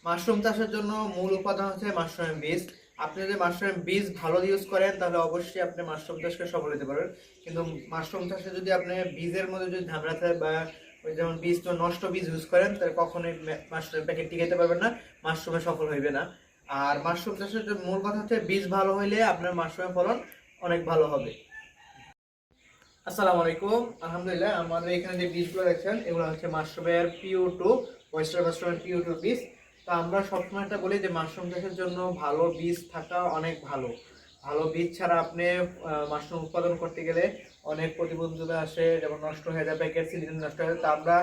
Mushroom চাষের জন্য মূল উপাদান হচ্ছে মাশরুমের বীজ। আপনি যদি মাশরুমের বীজ ভালো ইউজ করেন তাহলে অবশ্যই আপনি মাশরুম চাষকে সফল হতে পারবেন। কিন্তু মাশরুম চাষে যদি আপনি বীজের মধ্যে যদি ঝামেলা থাকে বা ওই যেমন বীজ তো নষ্ট বীজ ইউজ করেন তাহলে কখনোই মাশরুমের প্যাকেট টিকাতে পারবেন না, মাশরুমে সফল হইবে না। আর মাশরুম চাষের যে মূল কথা হচ্ছে বীজ ভালো হইলে আপনার মাশরুমের ফলন অনেক ভালো হবে। আসসালামু আলাইকুম। আলহামদুলিল্লাহ, আমাদের এখানে যে বীজগুলো দেখছেন এগুলো হচ্ছে মাশরুমের পিউ2, ওয়েস্টার্ন মাশরুমের পিউ2 বীজ। তো আমরা সবসময় একটা বলি যে মাশরুম চাষের জন্য ভালো বীজ থাকা অনেক ভালো। ভালো বীজ ছাড়া আপনি মাশরুম উৎপাদন করতে গেলে অনেক প্রতিবন্ধকতা আসে, যেমন নষ্ট হয়ে যায়, প্যাকেট সিলিন্ডার নষ্ট হয়ে যায়। তো আমরা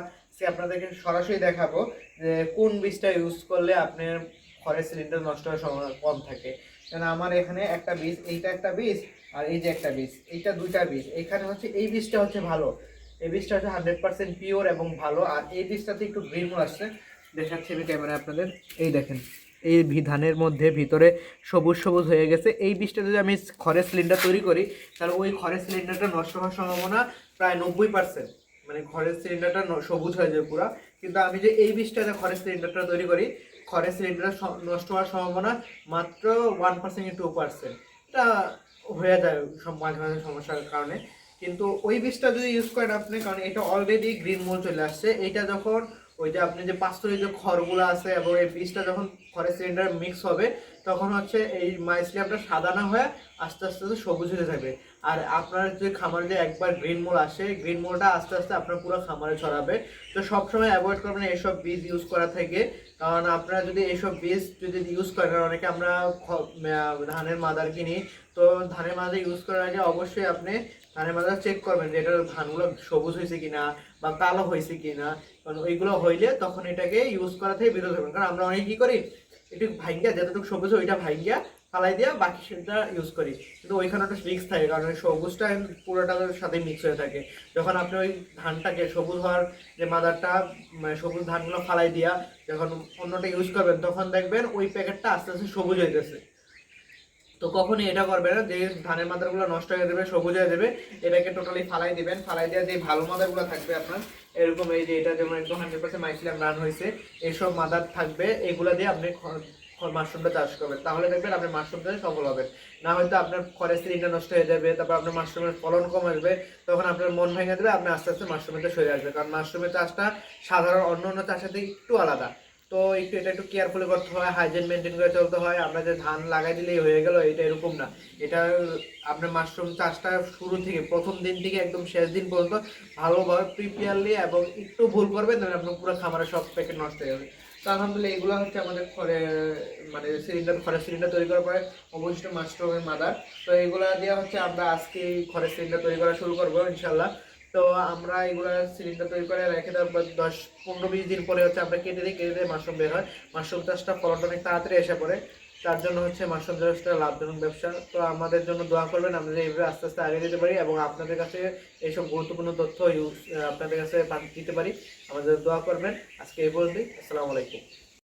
আপনাদেরকে সরাসরি দেখাবো যে কোন বীজটা ইউজ করলে আপনার ঘরের সিলিন্ডার নষ্ট হওয়ার সম্ভাবনা কম থাকে। কারণ আমার এখানে একটা বীজ, এইটা একটা বীজ, আর এই যে একটা বীজ, এইটা দুইটা বীজ। এখানে হচ্ছে এই বীজটা হচ্ছে ভালো, এই বীজটা হচ্ছে 100% পিওর এবং ভালো। আর এই বীজটাতে একটু গ্রিন মূল আসছে, দেখাচ্ছি আমি ক্যামেরায় আপনাদের। এই দেখেন, এই ধানের মধ্যে ভিতরে সবুজ সবুজ হয়ে গেছে। এই বীজটা যদি আমি খড়ের সিলিন্ডার তৈরি করি তাহলে ওই খড়ের সিলিন্ডারটা নষ্ট হওয়ার সম্ভাবনা প্রায় 90%। মানে খড়ের সিলিন্ডারটা সবুজ হয়ে যাবে পুরা। কিন্তু আমি যে এই বীজটাতে খড়ের সিলিন্ডারটা তৈরি করি, খড়ের সিলিন্ডার নষ্ট হওয়ার সম্ভাবনা মাত্র 1% কি 2%। এটা হয়ে যায় সব মাঝে মাঝে সমস্যার কারণে। কিন্তু ওই বীজটা যদি ইউজ করেন আপনি, কারণ এটা অলরেডি গ্রিন মোল চলে আসছে, এইটা যখন ওই যে আপনি যে পাঁচতরি যে খড়গুলো আছে এবং এই বীজটা যখন খড়ের সিলিন্ডার মিক্স হবে তখন হচ্ছে এই মাইসিলিয়ামটা সাদা না হয়ে আস্তে আস্তে আস্তে সবুজ হতে থাকবে। আর আপনার যে খামারে যে একবার গ্রিন মোল আসে, গ্রিন মোলটা আস্তে আস্তে আপনার পুরো খামারে ছড়াবে। তো সবসময় অ্যাভয়েড করবেন এইসব বীজ ইউজ করা থেকে। কারণ আপনারা যদি এইসব বীজ যদি ইউজ করেন, অনেকে আমরা ধানের মাদার কিনি, তো ধানের মাদার ইউজ করার আগে অবশ্যই আপনি ধানের মাদার চেক করবেন যে এটার ধানগুলো সবুজ হয়েছে কিনা বা কালো হয়েছে কিনা। কারণ ওইগুলো হইলে তখন এটাকে ইউজ করা থেকে বিরত হবেন। কারণ আমরা অনেক কি করি, একটু ভাইঙ্গা যতটুকু সবুজ ওইটা ভাইঙ্গা ফালাই দিয়া বাকি সেটা ইউজ করি, কিন্তু ওইখানে একটা রিস্ক থাকে কারণ ওই সবুজটা পুরোটার সাথে মিক্স হয়ে থাকে। যখন আপনি ওই ধানটাকে সবুজ হওয়ার যে মাদারটা, মানে সবুজ ধানগুলো ফালাই দিয়া যখন অন্যটা ইউজ করবেন তখন দেখবেন ওই প্যাকেটটা আস্তে আস্তে সবুজ হয়ে যাচ্ছে। তো কখনই এটা করবে না যে ধানের মাদারগুলো নষ্ট হয়ে যাবে, সবুজ হয়ে যাবে, এটাকে টোটালি ফালাই দিবেন। ফালাই দিয়ে যে ভালো মাদারগুলো থাকবে আপনার, এরকম এই যে এটা যেমন একদম 100% মাইসিলিয়াম রান হয়েছে, এইসব মাদার থাকবে, এগুলো দিয়ে আপনি মাশরুমটা চাষ করবেন। তাহলে দেখবেন আপনি মাশরুম চাষে সফল হবেন। না হয়তো আপনার খড়ের সিলিন্ডার নষ্ট হয়ে যাবে, তারপর আপনার মাশরুমের ফলন কম আসবে, তখন আপনার মন ভেঙে যাবে, আপনি আস্তে আস্তে মাশরুমের সরে আসবে। কারণ মাশরুমের চাষটা সাধারণ অন্য অন্য চাষের থেকে একটু আলাদা। তো একটু এটা একটু কেয়ারফুলি করতে হয়, হাইজিন মেনটেন করে চলতে হয়। আমরা যে ধান লাগাই দিলেই হয়ে গেল এটা এরকম না। এটা আপনার মাশরুম চাষটা শুরু থেকে প্রথম দিন থেকে একদম শেষ দিন পর্যন্ত ভালোভাবে প্রিপেয়ারলি এবং একটু ভুল করবেন তাহলে আপনার পুরো খামারের সব প্যাকেট নষ্ট হয়ে যাবে। তো আলহামদুলিল্লাহ এগুলো হচ্ছে আমাদের ঘরে মানে খড়ের সিলিন্ডার তৈরি করার পরে অবশিষ্ট মাশরুমের মাদার। তো এগুলা দিয়ে হচ্ছে আমরা আজকে খড়ের সিলিন্ডার তৈরি করা শুরু করবো ইনশাল্লাহ। তো আমরা এগুলো সিলিন্ডার তৈরি করে রেখে দেওয়ার 10-15-20 দিন পরে হচ্ছে আমরা কেটে দিই মাশরুম বের হয়। মাশরুম চাষটা ফলনটা অনেক তাড়াতাড়ি এসে পড়ে, তার জন্য হচ্ছে মাশরুম চাষটা লাভজনক ব্যবসা। তো আমাদের জন্য দোয়া করবেন, আমরা এইভাবে আস্তে আস্তে আগে যেতে পারি এবং আপনাদের কাছে এইসব গুরুত্বপূর্ণ তথ্য আপনাদের কাছে দিতে পারি। আমাদের দোয়া করবেন। আজকে এই পর্যন্তই। আসসালামু আলাইকুম।